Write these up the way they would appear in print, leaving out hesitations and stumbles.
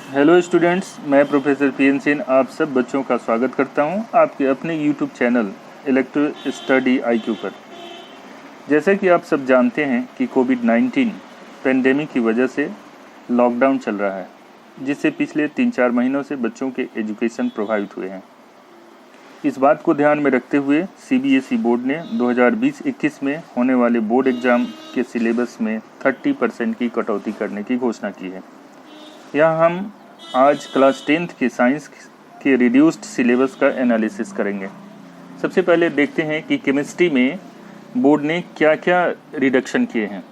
Hello students, मैं professor PN Singh आप सब बच्चों का स्वागत करता हूं आपके अपने YouTube channel electro study IQ पर। जैसे कि आप सब जानते हैं कि कोविड-19 पेंडेमिक की वजह से लॉकडाउन चल रहा है, जिससे पिछले 3-4 महीनों से बच्चों के एजुकेशन प्रभावित हुए हैं। इस बात को ध्यान में रखते हुए सीबीएसई बोर्ड ने 2020-21 में होने वाले बोर्ड एग्ज़ाम के सिलेबस में 30% की कटौती करने की घोषणा की है। यहाँ हम आज क्लास 10th के साइंस के रिड्यूस्ड सिलेबस का एनालिसिस करेंगे। सबसे पहले देखते हैं कि केमिस्ट्री में बोर्ड ने क्या क्या रिडक्शन किए हैं।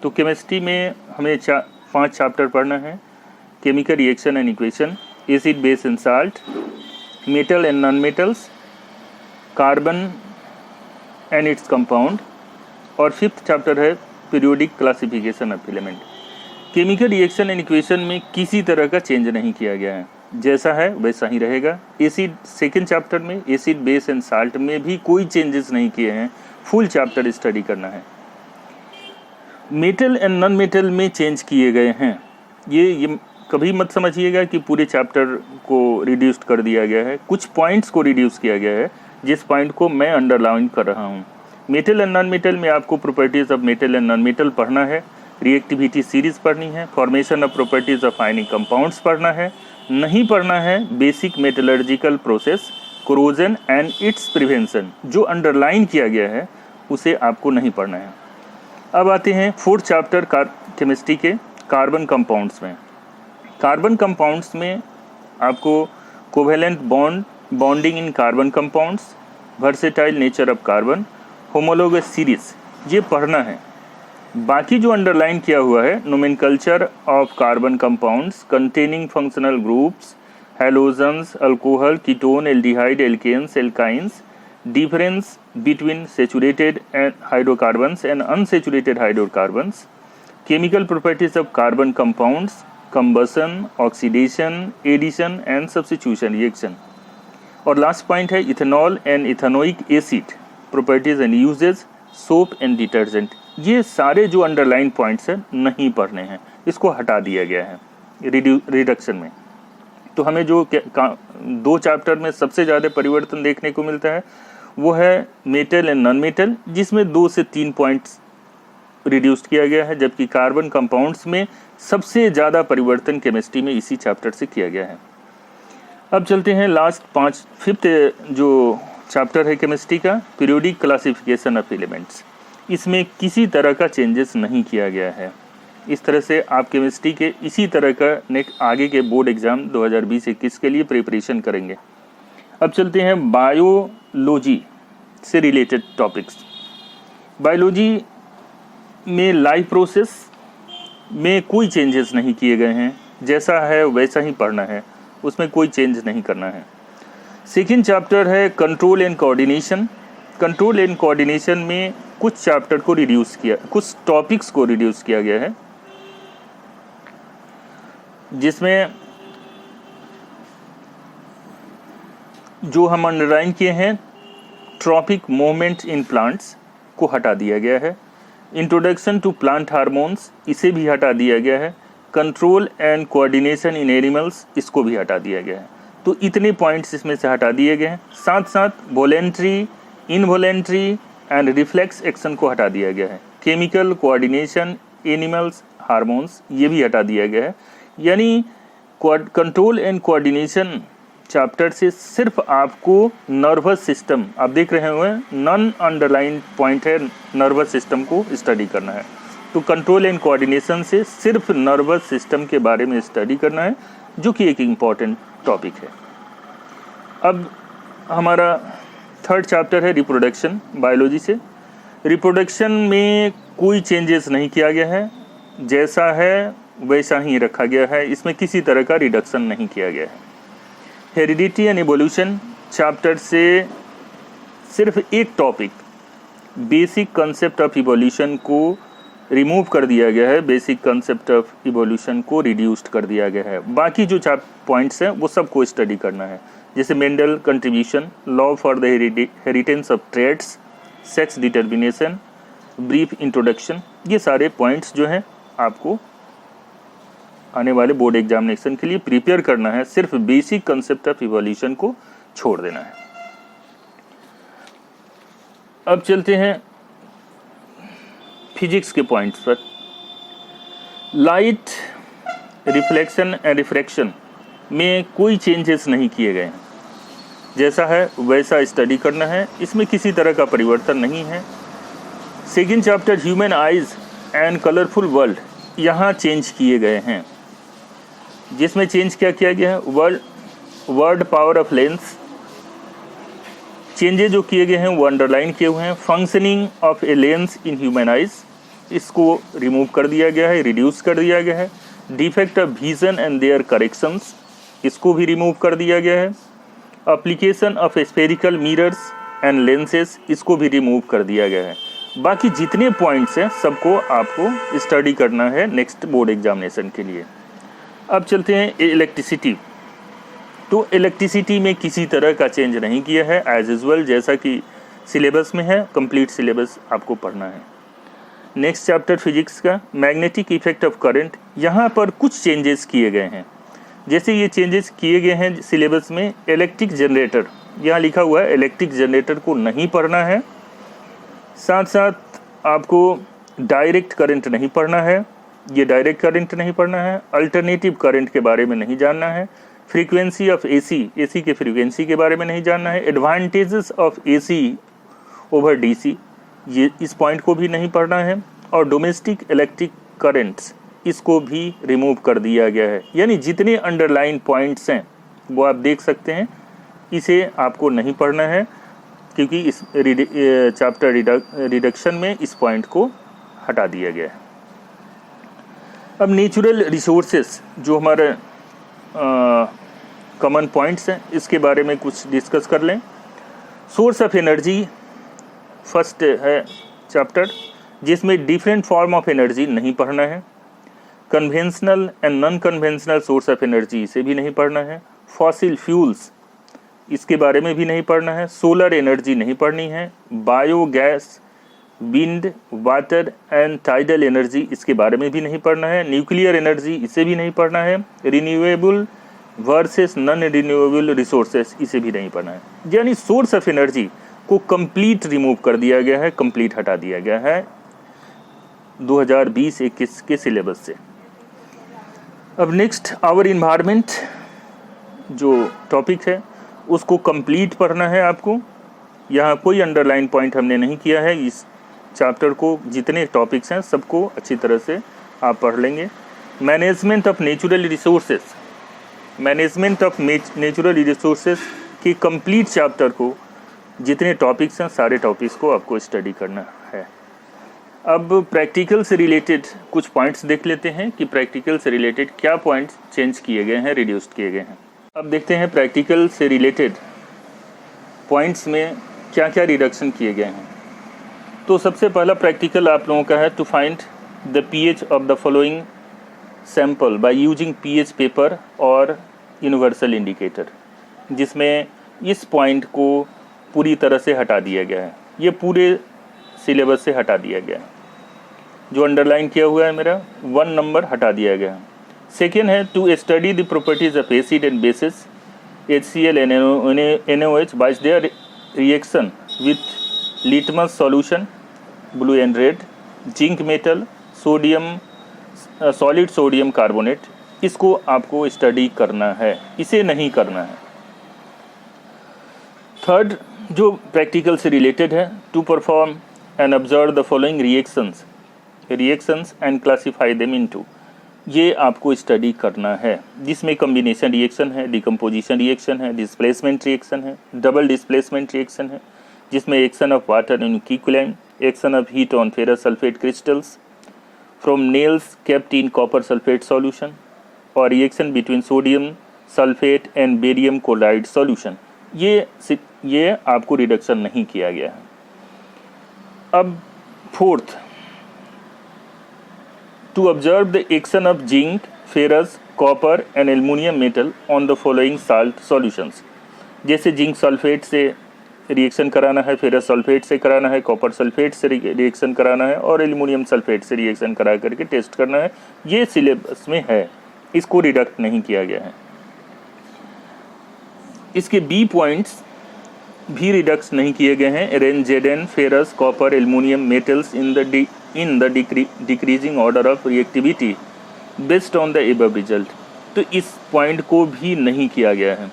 तो केमिस्ट्री में हमें 5 चैप्टर पढ़ना है। Chemical reaction and equation, acid base and salt, metal and non metals, carbon and its compound, और 5th चैप्टर है periodic classification of element. Chemical reaction and equation में किसी तरह का चेंज नहीं किया गया है, जैसा है वैसा ही रहेगा। एसिड 2nd चैप्टर में एसिड बेस एंड साल्ट में भी कोई चेंजेस नहीं किए हैं, फुल चैप्टर स्टडी करना है। मेटल एंड नॉन मेटल में चेंज किए गए हैं। ये कभी मत समझिएगा कि पूरे चैप्टर को रिड्यूस्ड कर दिया गया है, कुछ पॉइंट्स को रिड्यूस किया गया है, जिस पॉइंट को मैं अंडरलाइन कर रहा हूँ। मेटल एंड नॉन मेटल में आपको properties of metal and non metal पढ़ना है, रिएक्टिविटी सीरीज पढ़नी है, formation of properties of ionic compounds पढ़ना है। नहीं पढ़ना है basic metallurgical process, corrosion and it's prevention, जो अंडरलाइन किया गया है उसे आपको नहीं पढ़ना है। अब आते हैं 4th चैप्टर केमिस्ट्री के कार्बन कंपाउंड्स में। कार्बन कंपाउंड्स में आपको covalent bonding in carbon compounds, versatile nature of carbon, homologous series, ये पढ़ना है। बाकी जो अंडरलाइन किया हुआ है, nomenclature of carbon compounds containing functional groups, halogens, alcohol, ketone, aldehyde, alkenes, alkynes, difference between saturated hydrocarbons and unsaturated hydrocarbons, chemical properties of carbon compounds, combustion, oxidation, addition and substitution reaction, और last point है ethanol and ethanoic acid properties and uses, soap and detergent. ये सारे जो underline points हैं नहीं पढ़ने हैं, इसको हटा दिया गया है रिडक्शन में। तो हमें जो 2 चैप्टर में सबसे ज़्यादा परिवर्तन देखने को मिलता है वो है मेटल एंड नॉन मेटल, जिसमें 2 से 3 पॉइंट्स रिड्यूस्ड किया गया है, जबकि कार्बन कंपाउंड्स में सबसे ज़्यादा परिवर्तन केमिस्ट्री में इसी चैप्टर से किया गया है। अब चलते हैं लास्ट 5th जो चैप्टर है केमिस्ट्री का, पीरियोडिक क्लासिफिकेशन ऑफ एलिमेंट्स। इसमें किसी तरह का चेंजेस नहीं किया गया है। इस तरह से आप केमिस्ट्री के इसी तरह का आगे के बोर्ड एग्ज़ाम 2020-21 के लिए प्रिपरेशन करेंगे। अब चलते हैं बायोलॉजी से रिलेटेड टॉपिक्स। बायोलॉजी में लाइफ प्रोसेस में कोई चेंजेस नहीं किए गए हैं, जैसा है वैसा ही पढ़ना है, उसमें कोई चेंज नहीं करना है। 2nd चैप्टर है control and coordination. Control and coordination में कुछ चैप्टर को रिड्यूस किया, कुछ टॉपिक्स को रिड्यूस किया गया है, जिसमें जो हम अंडरलाइन किए हैं, ट्रॉपिक मूवमेंट इन प्लांट्स को हटा दिया गया है। इंट्रोडक्शन टू प्लांट हार्मोन्स, इसे भी हटा दिया गया है। Control and coordination in animals, इसको भी हटा दिया गया है। तो इतने पॉइंट्स इसमें से हटा दिए गए हैं। साथ साथ voluntary, involuntary and reflex action को हटा दिया गया है। केमिकल कोऑर्डिनेशन, एनिमल्स, हार्मोन्स, ये भी हटा दिया गया है। यानी कंट्रोल एंड कोऑर्डिनेशन चैप्टर से सिर्फ आपको नर्वस सिस्टम, आप देख रहे हुए नॉन अंडरलाइन पॉइंट है, नर्वस सिस्टम को स्टडी करना है। तो कंट्रोल एंड कोऑर्डिनेशन से सिर्फ नर्वस सिस्टम के बारे में स्टडी करना है, जो कि एक इम्पॉर्टेंट टॉपिक है। अब हमारा 3rd चैप्टर है रिप्रोडक्शन, बायोलॉजी से। रिप्रोडक्शन में कोई चेंजेस नहीं किया गया है, जैसा है वैसा ही रखा गया है, इसमें किसी तरह का रिडक्शन नहीं किया गया है। हेरिडिटी एंड इवोल्यूशन चैप्टर से सिर्फ एक topic, basic concept of evolution को रिमूव कर दिया गया है, बेसिक कंसेप्ट ऑफ इवोल्यूशन को रिड्यूस्ड कर दिया गया है। बाकी जो पॉइंट्स हैं वो सबको स्टडी करना है, जैसे Mendel contribution, law for the heritance of traits, sex determination, brief introduction, ये सारे पॉइंट्स जो हैं आपको आने वाले बोर्ड एग्जामिनेशन के लिए प्रिपेयर करना है, सिर्फ बेसिक कंसेप्ट ऑफ इवोल्यूशन को छोड़ देना है। अब चलते हैं फिजिक्स के पॉइंट्स पर। लाइट रिफ्लेक्शन एंड रिफ्रैक्शन में कोई चेंजेस नहीं किए गए हैं, जैसा है वैसा स्टडी करना है, इसमें किसी तरह का परिवर्तन नहीं है। Second chapter human eyes and colourful world, यहाँ चेंज किए गए हैं, जिसमें चेंज क्या किया गया है, word power of lens, changes जो किए गए हैं वो अंडरलाइन किए हुए हैं। Functioning of a lens in human eyes, इसको रिमूव कर दिया गया है, रिड्यूस कर दिया गया है। Defect of vision and their corrections, इसको भी रिमूव कर दिया गया है। Application of spherical mirrors and lenses, इसको भी रिमूव कर दिया गया है। बाकी जितने पॉइंट्स हैं सबको आपको स्टडी करना है नेक्स्ट बोर्ड एग्जामिनेशन के लिए। अब चलते हैं इलेक्ट्रिसिटी। तो इलेक्ट्रिसिटी में किसी तरह का चेंज नहीं किया है, एज यूजुअल जैसा कि सिलेबस में है, कंप्लीट सिलेबस आपको पढ़ना है। नेक्स्ट चैप्टर फिजिक्स का मैग्नेटिक इफेक्ट ऑफ करंट, यहाँ पर कुछ चेंजेस किए गए हैं। जैसे ये चेंजेस किए गए हैं सिलेबस में, इलेक्ट्रिक जनरेटर, यहाँ लिखा हुआ है इलेक्ट्रिक जनरेटर को नहीं पढ़ना है। साथ साथ आपको डायरेक्ट करंट नहीं पढ़ना है, ये डायरेक्ट करंट नहीं पढ़ना है। अल्टरनेटिव करंट के बारे में नहीं जानना है। फ्रीक्वेंसी ऑफ एसी के फ्रीक्वेंसी के बारे में नहीं जानना है। Advantages of AC over DC, ये इस पॉइंट को भी नहीं पढ़ना है। और डोमेस्टिक इलेक्ट्रिक करंट्स, इसको भी रिमूव कर दिया गया है। यानी जितने अंडरलाइन पॉइंट्स हैं वो आप देख सकते हैं, इसे आपको नहीं पढ़ना है, क्योंकि इस चैप्टर रिडक्शन में इस पॉइंट को हटा दिया गया है। अब नेचुरल रिसोर्सेस जो हमारे कॉमन पॉइंट्स हैं, इसके बारे में कुछ डिस्कस कर लें। सोर्स ऑफ एनर्जी फर्स्ट है चैप्टर, जिसमें डिफरेंट फॉर्म ऑफ एनर्जी नहीं पढ़ना है। Conventional and non conventional source of energy, इसे भी नहीं पढ़ना है। फॉसिल फ्यूल्स, इसके बारे में भी नहीं पढ़ना है। सोलर एनर्जी नहीं पढ़नी है। Biogas, wind, water and tidal energy, इसके बारे में भी नहीं पढ़ना है। न्यूक्लियर एनर्जी, इसे भी नहीं पढ़ना है। Renewable versus non renewable resources, इसे भी नहीं पढ़ना है। यानी सोर्स ऑफ एनर्जी को कंप्लीट रिमूव कर दिया गया है, कंप्लीट हटा दिया गया है 2020-21 के सिलेबस से। अब नेक्स्ट आवर इन्वायरमेंट जो टॉपिक है उसको कंप्लीट पढ़ना है आपको। यहाँ कोई अंडरलाइन पॉइंट हमने नहीं किया है। इस चैप्टर को जितने टॉपिक्स हैं सबको अच्छी तरह से आप पढ़ लेंगे। Management of natural resources, management of natural resources की कंप्लीट चैप्टर को जितने टॉपिक्स हैं सारे टॉपिक्स को आपको स्टडी करना है। अब प्रैक्टिकल से रिलेटेड कुछ पॉइंट्स देख लेते हैं कि प्रैक्टिकल से रिलेटेड क्या पॉइंट्स चेंज किए गए हैं, रिड्यूस किए गए हैं। अब देखते हैं प्रैक्टिकल से रिलेटेड पॉइंट्स में क्या क्या रिडक्शन किए गए हैं। तो सबसे पहला प्रैक्टिकल आप लोगों का है to find the pH of the following sample by using pH paper और यूनिवर्सल इंडिकेटर, जिसमें इस पॉइंट को पूरी तरह से हटा दिया गया है। ये पूरे सिलेबस से हटा दिया गया है। जो अंडरलाइन किया हुआ है मेरा 1 नंबर हटा दिया गया है। सेकेंड है to study the properties of acid and bases HCl and NaOH by their reaction with litmus solution blue and red, zinc metal, sodium solid sodium carbonate, इसको आपको स्टडी करना है, इसे नहीं करना है। थर्ड जो प्रैक्टिकल से रिलेटेड है to perform and observe the following reactions and classify them into, ये आपको स्टडी करना है, जिसमें कम्बिनेशन रिएक्शन है, डिकम्पोजिशन रिएक्शन है, डिस्प्लेसमेंट रिएक्शन है, डबल डिस्प्लेसमेंट रिएक्शन है, जिसमें action of water in quicklime, action of heat on ferrous sulphate crystals from nails kept in copper sulphate solution, और reaction between sodium sulphate and barium chloride solution, ये आपको reduction नहीं किया गया है। अब fourth to observe the action of zinc, ferrous, copper and aluminium metal on the following salt solutions, जैसे zinc sulphate से रिएक्शन कराना है, फेरस सल्फेट से कराना है, कॉपर सल्फेट से रिएक्शन कराना है और एल्युमिनियम सल्फेट से रिएक्शन करा करके टेस्ट करना है। ये सिलेबस में है, इसको डिडक्ट नहीं किया गया है। इसके बी पॉइंट्स भी रिडक्ट नहीं किए गए हैं। रेंजेडन, ferrous, copper, aluminium metals in the decreasing order of reactivity based on the above result. तो इस पॉइंट को भी नहीं किया गया है।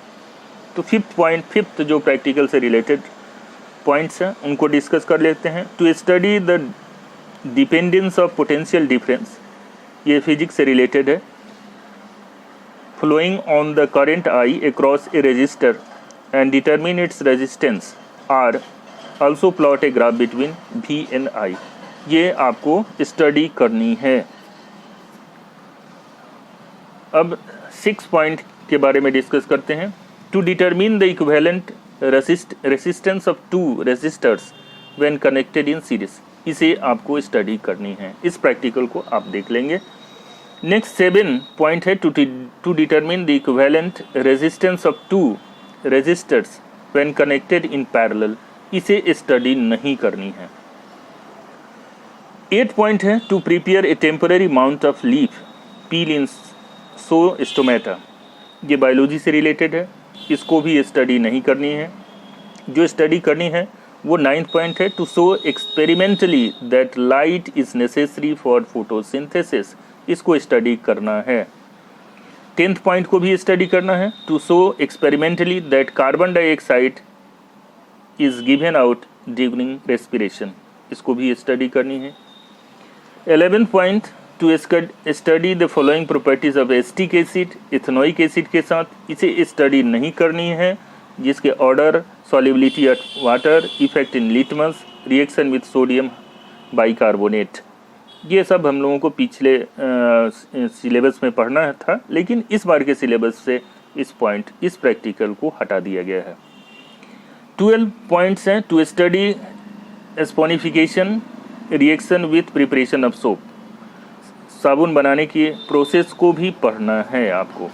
तो फिफ्थ जो प्रैक्टिकल से रिलेटेड पॉइंट्स हैं उनको डिस्कस कर लेते हैं। To study the dependence of potential difference, ये फिजिक्स से रिलेटेड है। Flowing on the current I across a resistor and determine its resistance or also plot a graph between V and I। ये आपको study करनी है। अब 6 point के बारे में डिस्कस करते हैं। To determine the equivalent resistance of two resistors when connected in series, इसे आपको स्टडी करनी है। इस प्रैक्टिकल को आप देख लेंगे। नेक्स्ट 7 पॉइंट है to determine the equivalent resistance of two resistors when connected in parallel, इसे स्टडी नहीं करनी है। 8 पॉइंट है to prepare a temporary mount of leaf peel in so stomata, ये बायोलॉजी से रिलेटेड है, इसको भी स्टडी नहीं करनी है। जो स्टडी करनी है वो 9th पॉइंट है to show experimentally that light is necessary for photosynthesis, इसको स्टडी करना है। 10th पॉइंट को भी स्टडी करना है। To show experimentally that carbon dioxide is given out during respiration, इसको भी स्टडी करनी है। 11th point to study the following properties of acetic acid ethanoic acid के साथ, इसे स्टडी नहीं करनी है, जिसके odour, solubility of water, effect in litmus, reaction with sodium bicarbonate, ये सब हम लोगों को पिछले सिलेबस में पढ़ना था, लेकिन इस बार के सिलेबस से इस प्रैक्टिकल को हटा दिया गया है। 12 पॉइंट्स हैं to study saponification reaction with preparation of soap, साबुन बनाने की प्रोसेस को भी पढ़ना है आपको।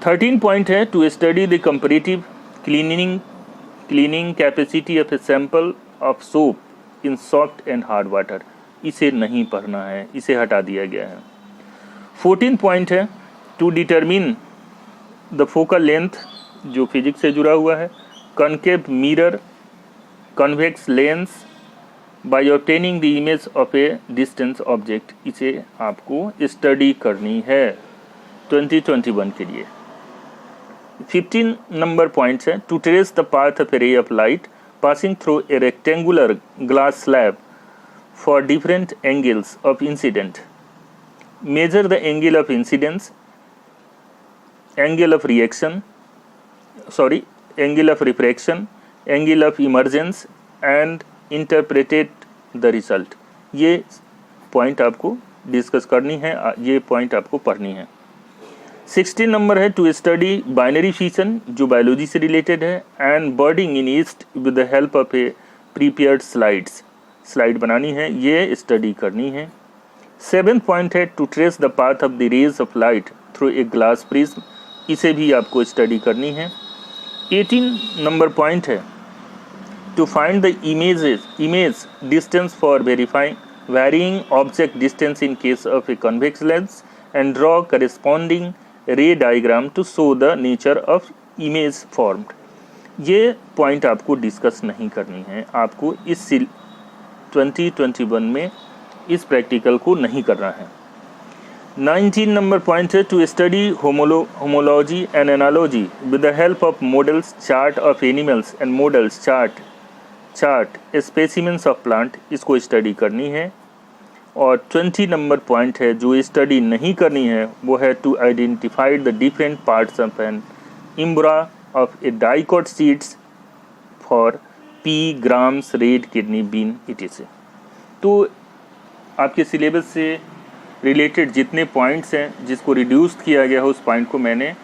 13 पॉइंट है to study the comparative cleaning capacity of a sample of soap in soft and hard water, इसे नहीं पढ़ना है, इसे हटा दिया गया है। 14 पॉइंट है to determine the focal length, जो फिजिक्स से जुड़ा हुआ है, concave mirror, convex lens by obtaining the image of a distance object, इसे आपको स्टडी करनी है 2021 के लिए। 15 नंबर पॉइंट्स है to trace the path of a ray of light passing through a rectangular glass slab for different angles of incident, measure the angle of incidence, angle of refraction, angle of emergence and interpret the result। ये point आपको discuss करनी है, ये point आपको पढ़नी है। 16 number है to study binary fission, जो बायोलॉजी से रिलेटेड है, and budding in yeast with the help of a prepared slide बनानी है, ये स्टडी करनी है। 7th पॉइंट है to trace the path of the rays of light through a glass prism, इसे भी आपको स्टडी करनी है। 18 नंबर पॉइंट है to find the image distance for varying object distance in case of a convex lens and draw corresponding ray diagram to show the nature of image formed, ये point आपको discuss नहीं करनी है, आपको इस 2021 में इस प्रैक्टिकल को नहीं करना है। 19 नंबर पॉइंट है to study homology and analogy with the help of models chart of animals and models chart specimens of plant, इसको स्टडी करनी है। और 20 नंबर पॉइंट है जो स्टडी नहीं करनी है, वो है to identify the different parts of an embryo of a dicot seeds for pea grams red kidney bean etc। तो आपके सिलेबस से रिलेटेड जितने पॉइंट्स हैं जिसको रिड्यूस किया गया है, उस पॉइंट को मैंने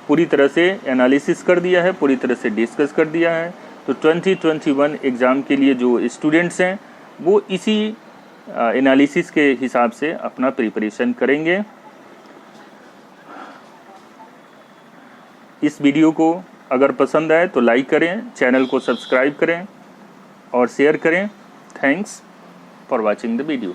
पूरी तरह से एनालिसिस कर दिया है, पूरी तरह से डिस्कस कर दिया है। तो 2021 एग्ज़ाम के लिए जो स्टूडेंट्स हैं वो इसी एनालिसिस के हिसाब से अपना प्रिपरेशन करेंगे। इस वीडियो को अगर पसंद आए तो लाइक करें, चैनल को सब्सक्राइब करें और शेयर करें। Thanks for watching the video.